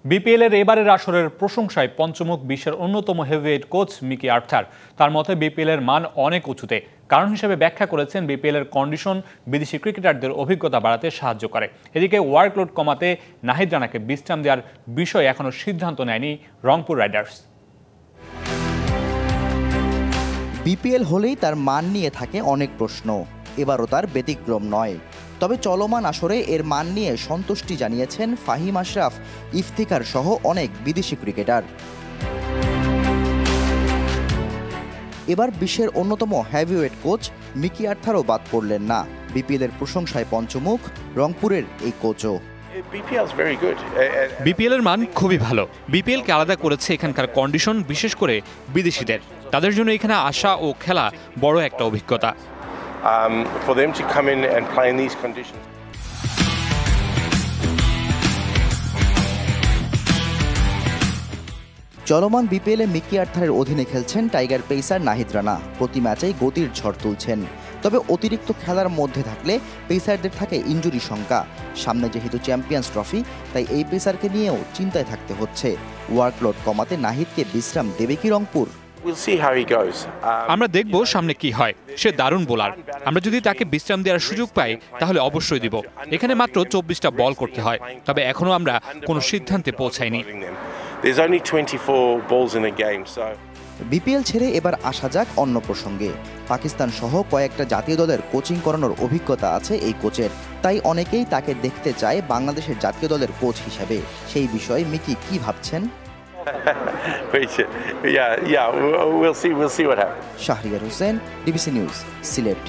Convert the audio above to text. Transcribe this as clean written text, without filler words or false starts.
BPL এর এবারের আসরের প্রশংসায় পঞ্চমুখ বিশ্বের অন্যতম হেভিওয়েট কোচ মিকি আর্থার। তার মতে বিপিএল এর মান অনেক উঁচুতে। কারণ হিসেবে ব্যাখ্যা করেছেন বিপিএল এর কন্ডিশন বিদেশি ক্রিকেটারদের অভিজ্ঞতা বাড়াতে সাহায্য করে। এদিকে ওয়ার্কলোড কমাতে নাহিদ রানাকে বিশ্রাম দেওয়ার বিষয়ে এখনো সিদ্ধান্ত নেয়নি রংপুর রাইডার্স। বিপিএল হলেই তার মান নিয়ে থাকে অনেক প্রশ্ন, এবারও তার ব্যতিক্রম নয়। তবে চলমান আসরে এর মান নিয়ে সন্তুষ্টি জানিয়েছেন ফাহিম আশরাফ, ইফতিকার সহ অনেক বিদেশি ক্রিকেটার। এবার বিশ্বের অন্যতম হেভিওয়েট কোচ মিকি আর্থারও বাদ পড়লেন না। বিপিএল এর প্রশংসায় পঞ্চমুখ রংপুরের এই কোচও। বিপিএল এর মান খুবই ভালো। বিপিএল কে আলাদা করেছে এখানকার কন্ডিশন, বিশেষ করে বিদেশিদের। তাদের জন্য এখানে আসা ও খেলা বড় একটা অভিজ্ঞতা। For them to come in and play in these conditions. চলমান বিপিএলে মিকি আর্থারের অধীনে খেলছেন টাইগার পেসার নাহিদ রানা। প্রতি ম্যাচেই গতির ঝড় তুলছেন। তবে অতিরিক্ত খেলার মধ্যে থাকলে পেসারদের থাকে ইনজুরি শঙ্কা। সামনে যেহেতু চ্যাম্পিয়ন্স ট্রফি, তাই এই পেসারকে নিয়েও চিন্তায় থাকতে হচ্ছে। ওয়ার্কলোড কমাতে নাহিদকে বিশ্রাম দেবে কি রংপুর? আমরা দেখব সামনে কি হয়। সে দারুণ বোলার। আমরা যদি তাকে বিশ্রাম দেওয়ার সুযোগ পাই তাহলে অবশ্যই দিব। এখানে মাত্র 24টা বল করতে হয়, তবে এখনো আমরা কোনো সিদ্ধান্তে পৌঁছাইনি। বিপিএল ছেড়ে এবার আসা যাক অন্য প্রসঙ্গে। পাকিস্তান সহ কয়েকটা জাতীয় দলের কোচিং করানোর অভিজ্ঞতা আছে এই কোচের। তাই অনেকেই তাকে দেখতে চায় বাংলাদেশের জাতীয় দলের কোচ হিসেবে। সেই বিষয়ে মিকি কি ভাবছেন? We'll see what happens. Shahriar Hossain, DBC news, Sylhet.